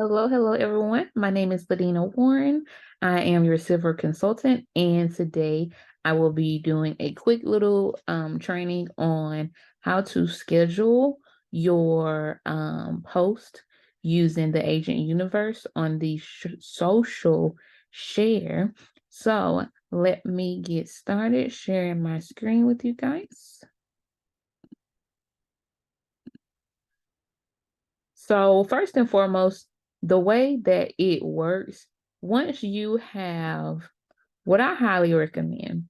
Hello, everyone. My name is Ladina Warren. I am your silver consultant, and today I will be doing a quick little training on how to schedule your post using the Agent Universe on the social share. So let me get started sharing my screen with you guys. So first and foremost, the way that it works, once you have, what I highly recommend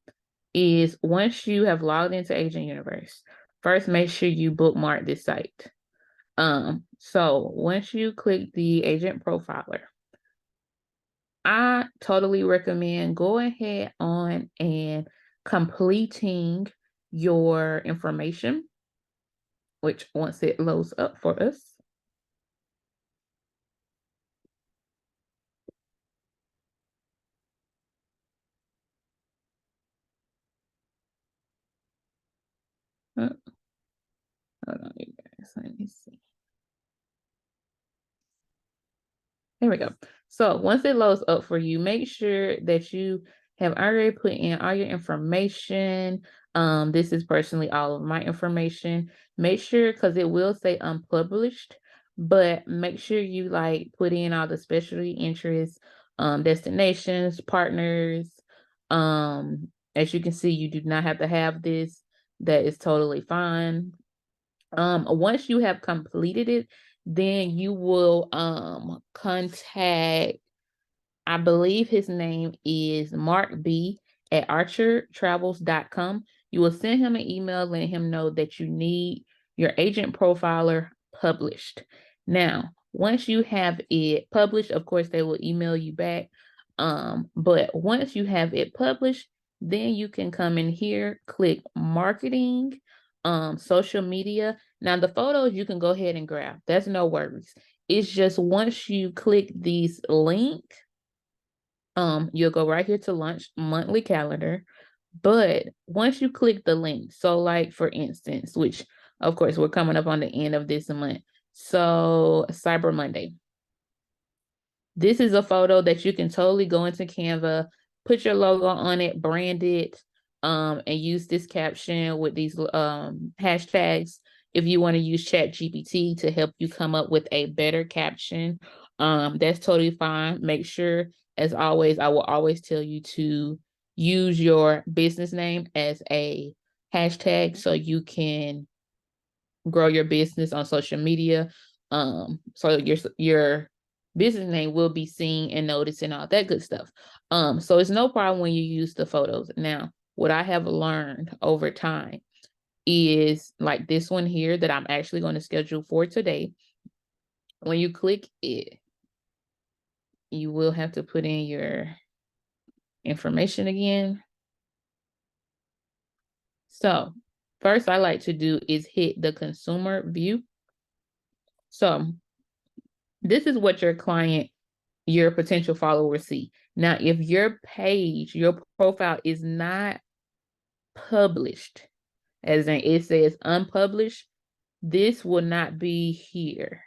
is once you have logged into Agent Universe, first make sure you bookmark this site. So once you click the agent profiler, I totally recommend go ahead on and completing your information, which once it loads up for us. uh, Hold on, you guys. Let me see. There we go. So once it loads up for you, make sure that you have already put in all your information. This is personally all of my information. Make sure, because it will say unpublished, but make sure you like put in all the specialty interests, destinations, partners. As you can see, you do not have to have this. That is totally fine. Once you have completed it, then you will contact, I believe his name is Mark B at archertravels.com. You will send him an email letting him know that you need your agent profiler published. Now, once you have it published, of course, they will email you back. But once you have it published, then you can come in here, click marketing, social media. Now, the photos you can go ahead and grab. That's no worries. It's just once you click these link, you'll go right here to launch monthly calendar. But once you click the link, so like for instance, which of course we're coming up on the end of this month. So Cyber Monday. This is a photo that you can totally go into Canva, put your logo on it, brand it, and use this caption with these hashtags. If you want to use Chat GPT to help you come up with a better caption, that's totally fine. Make sure, as always, I will always tell you to use your business name as a hashtag so you can grow your business on social media. So your business name will be seen and noticed and all that good stuff. So it's no problem when you use the photos. Now, what I have learned over time is like this one here that I'm actually going to schedule for today. When you click it, you will have to put in your information again. So first I like to do is hit the consumer view. So this is what your client, your potential followers see. Now, if your page, your profile is not published, as in it says unpublished, this will not be here.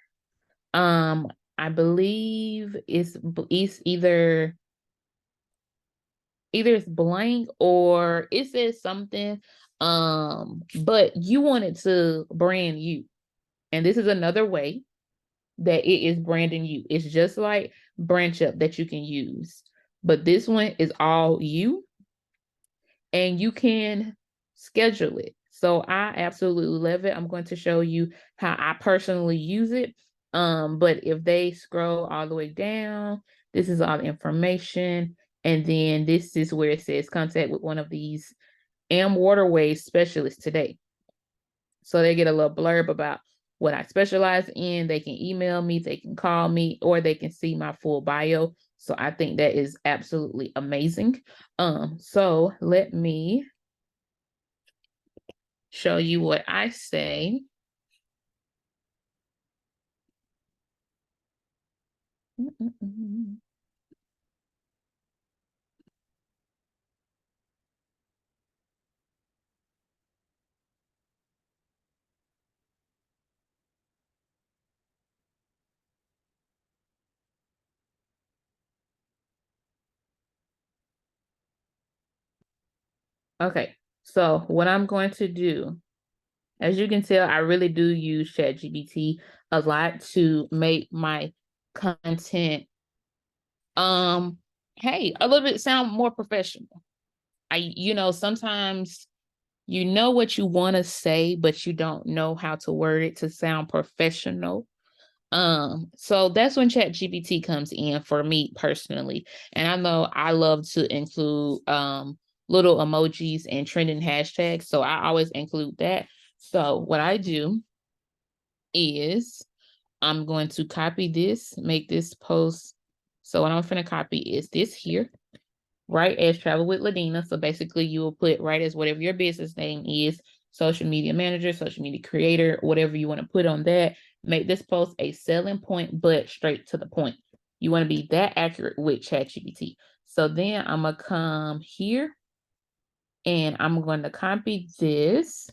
Um, I believe it's either it's blank or it says something. But you want it to brand you. And this is another way that it is branding you. It's just like BranchUp that you can use. But this one is all you, and you can schedule it. So I absolutely love it. I'm going to show you how I personally use it. But if they scroll all the way down, this is all the information. And then this is where it says contact with one of these Waterways specialists today. So they get a little blurb about what I specialize in. They can email me, they can call me, or they can see my full bio. So I think that is absolutely amazing. So let me show you what I say. Okay, so what I'm going to do, as you can tell, I really do use ChatGPT a lot to make my content, hey, a little bit sound more professional. Sometimes you know what you want to say, but you don't know how to word it to sound professional. So that's when ChatGPT comes in for me personally. And I know I love to include little emojis and trending hashtags. So I always include that. So what I do is I'm going to copy this, make this post. So what I'm going to copy is this here, right as Travel with Ladina. So basically you will put right as whatever your business name is, social media manager, social media creator, whatever you want to put on that. Make this post a selling point, but straight to the point. You want to be that accurate with ChatGPT. So then I'm going to come here and I'm going to copy this,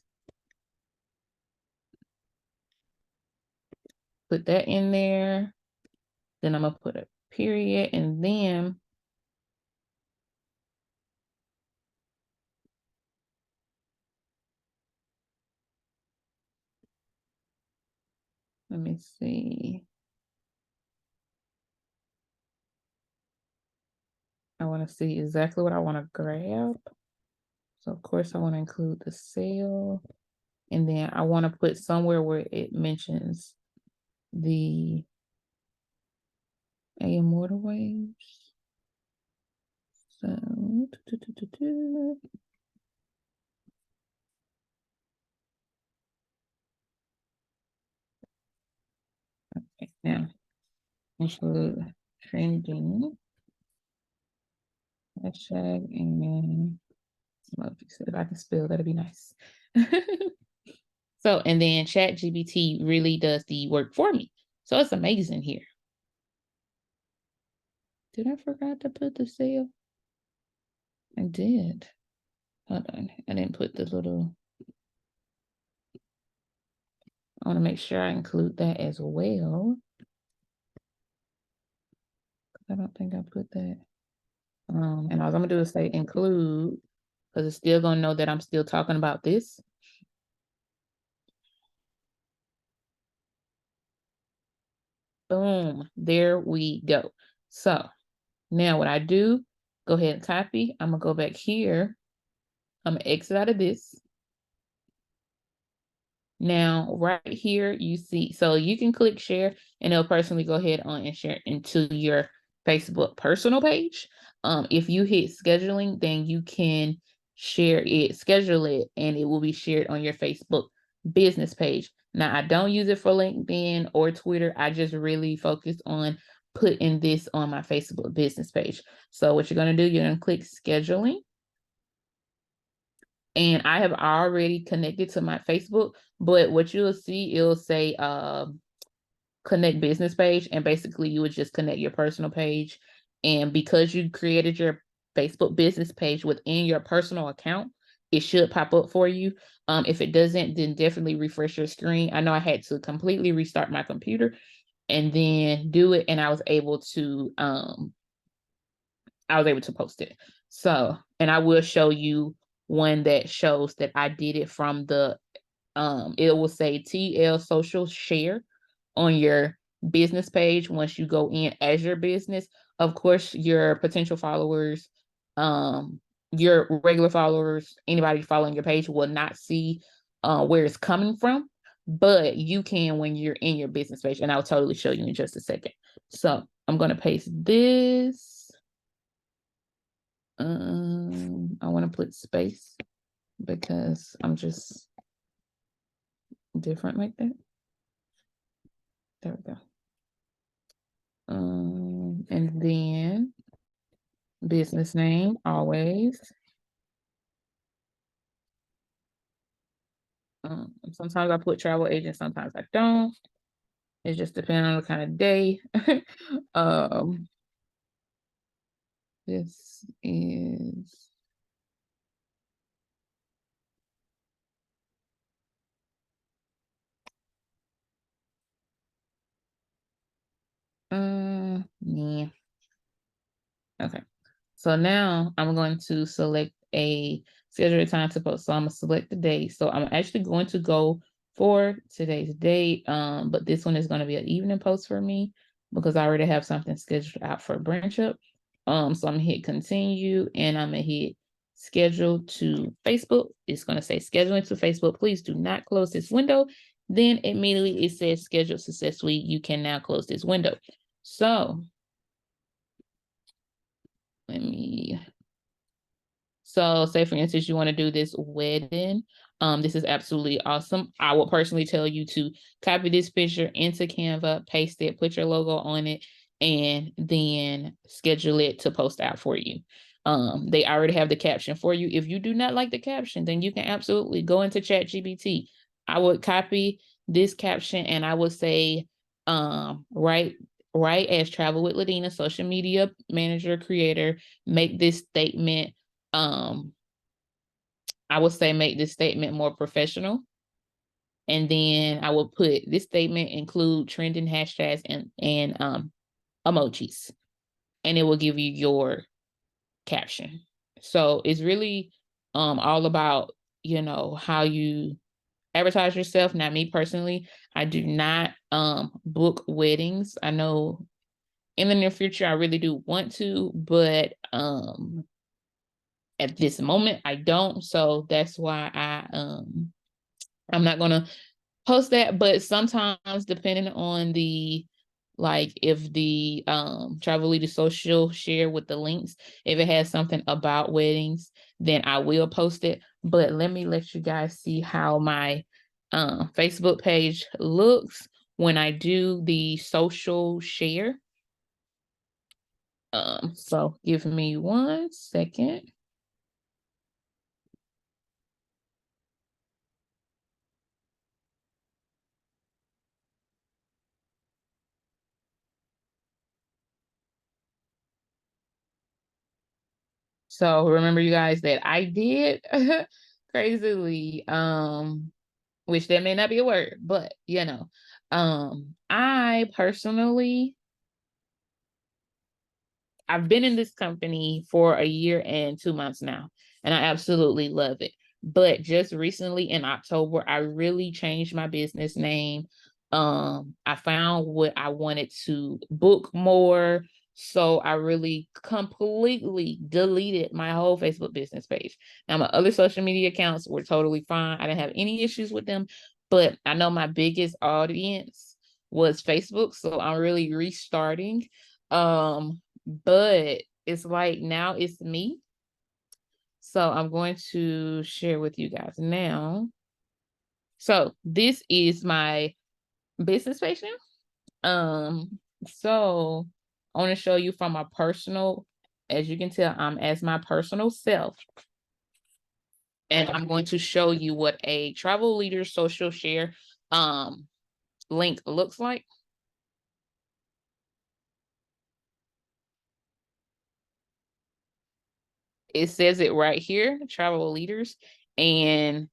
put that in there. Then I'm going to put a period, and then let me see. I want to see exactly what I want to grab. So of course I want to include the sale, and then I want to put somewhere where it mentions the AM waterways. So okay, now include trending hashtag and if I can spell, that'd be nice. So, and then ChatGPT really does the work for me. So it's amazing here. Did I forgot to put the sale? I did. Hold on. I didn't put the little. I want to make sure I include that as well. I don't think I put that. And all I'm gonna do is say include, because it's still gonna know that I'm still talking about this. Boom, there we go. So now what I do, go ahead and copy. I'm gonna go back here. I'm gonna exit out of this. Now, right here, you see, so you can click share and it'll personally go ahead on and share into your Facebook personal page. If you hit scheduling, then you can share it, schedule it, and it will be shared on your Facebook business page. Now, I don't use it for LinkedIn or Twitter. I just really focus on putting this on my Facebook business page. So what you're going to do, you're going to click scheduling. And I have already connected to my Facebook, but what you'll see, it'll say connect business page, and basically you would just connect your personal page. And because you created your Facebook business page within your personal account, it should pop up for you. If it doesn't, then definitely refresh your screen. I know I had to completely restart my computer and then do it, and I was able to post it. So, and I will show you one that shows that I did it from the it will say TL social share on your business page once you go in as your business. Of course, your potential followers, your regular followers, anybody following your page will not see where it's coming from, but you can when you're in your business page, and I'll totally show you in just a second. So I'm going to paste this. I want to put space because I'm just different like that. There we go. And then business name always. Sometimes I put travel agent, sometimes I don't. It just depends on the kind of day. This is yeah. Okay. So now I'm going to select a scheduled time to post. So I'm gonna select the date. So I'm actually going to go for today's date. But this one is going to be an evening post for me because I already have something scheduled out for branch up. So I'm gonna hit continue and I'm gonna hit schedule to Facebook. It's gonna say scheduling to Facebook. Please do not close this window. Then immediately it says scheduled successfully. You can now close this window. So so say for instance, you want to do this wedding. This is absolutely awesome. I would personally tell you to copy this picture into Canva, paste it, put your logo on it, and then schedule it to post out for you. They already have the caption for you. If you do not like the caption, then you can absolutely go into ChatGPT. I would copy this caption and I would say, right as Travel with Ladina, social media manager, creator, make this statement. I would say make this statement more professional. And then I will put this statement include trending hashtags and emojis. And it will give you your caption. So it's really all about, how you advertise yourself. Now, me personally, I do not book weddings. I know in the near future I really do want to, but at this moment I don't. So that's why I'm not gonna post that. But sometimes depending on the if the Travel Leader Social share with the links, if it has something about weddings, then I will post it. But let me let you guys see how my Facebook page looks when I do the social share. So give me 1 second. So remember you guys that I did crazily, which that may not be a word, but I personally, I've been in this company for a year and 2 months now, and I absolutely love it. But just recently in October, I really changed my business name. I found what I wanted to book more. So I really completely deleted my whole Facebook business page. Now, my other social media accounts were totally fine. I didn't have any issues with them, but I know my biggest audience was Facebook. So I'm really restarting. But it's like now it's me. So I'm going to share with you guys now. So this is my business page now. So I want to show you from my personal, as you can tell, I'm as my personal self. And I'm going to show you what a Travel Leader social share link looks like. It says it right here, Travel Leaders. And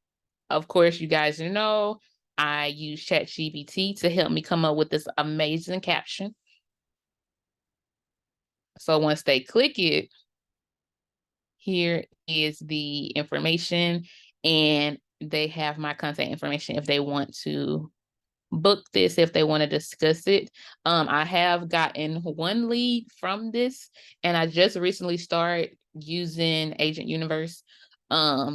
of course, you guys know I use ChatGPT to help me come up with this amazing caption. So once they click it, here is the information, and they have my contact information if they want to book this, if they want to discuss it. I have gotten 1 lead from this, and I just recently started using Agent Universe,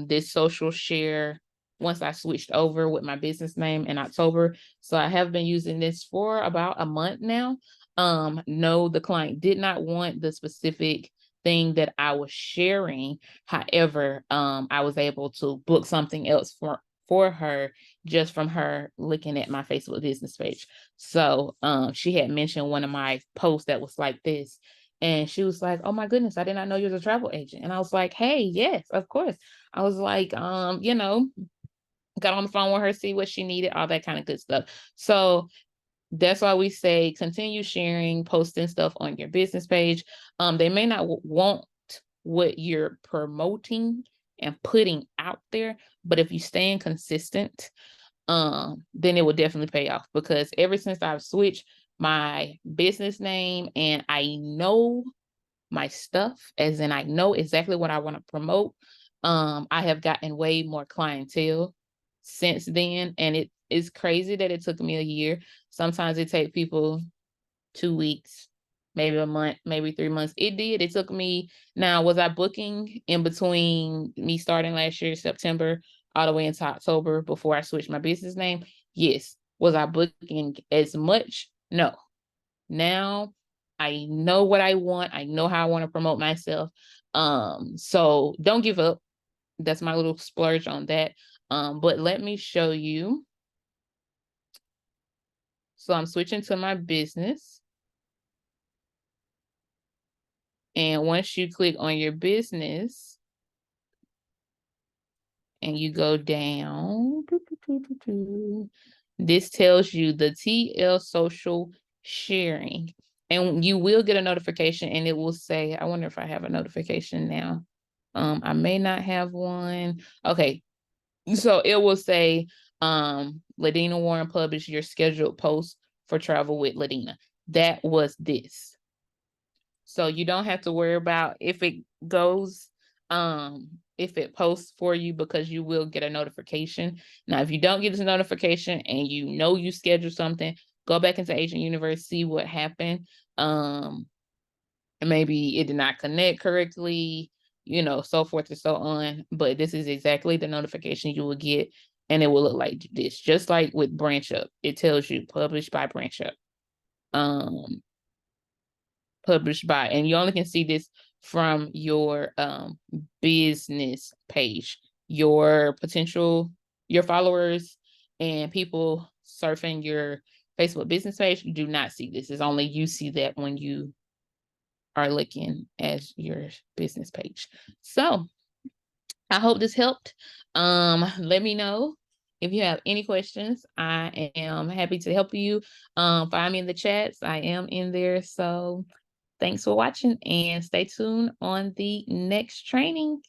this social share, once I switched over with my business name in October. So I have been using this for about a month now. No, the client did not want the specific thing that I was sharing. However, I was able to book something else for her just from her looking at my Facebook business page. So she had mentioned one of my posts that was like this. And she was like, "Oh my goodness, I did not know you was a travel agent." And I was like, "Hey, yes, of course." I was like, got on the phone with her, see what she needed, all that kind of good stuff. So that's why we say continue sharing, posting stuff on your business page. They may not want what you're promoting and putting out there, but if you stay consistent, then it will definitely pay off. Because ever since I've switched my business name and I know my stuff, as in I know exactly what I want to promote, I have gotten way more clientele since then, and it is crazy that it took me a year. Sometimes it takes people 2 weeks, maybe a month, maybe 3 months. It did. It took me. Now, was I booking in between me starting last year, September, all the way into October before I switched my business name? Yes. Was I booking as much? No. Now I know what I want. I know how I want to promote myself. So don't give up. That's my little splurge on that. But let me show you. So I'm switching to my business. And once you click on your business and you go down, this tells you the TL social sharing. And you will get a notification and it will say, I wonder if I have a notification now. I may not have one. Okay. So it will say, Ladina Warren published your scheduled post for Travel with Ladina. That was this. So you don't have to worry about if it goes, if it posts for you, because you will get a notification. Now, if you don't get this notification and you know you scheduled something, go back into Agent Universe, see what happened. And maybe it did not connect correctly, so forth and so on. But this is exactly the notification you will get, and it will look like this, just like with Branch Up. It tells you published by Branch Up. Published by, and you only can see this from your business page. Your followers and people surfing your Facebook business page do not see this. It's only you see that when you are looking at your business page. So I hope this helped. Let me know if you have any questions. I am happy to help you. Find me in the chats. I am in there. So thanks for watching and stay tuned on the next training.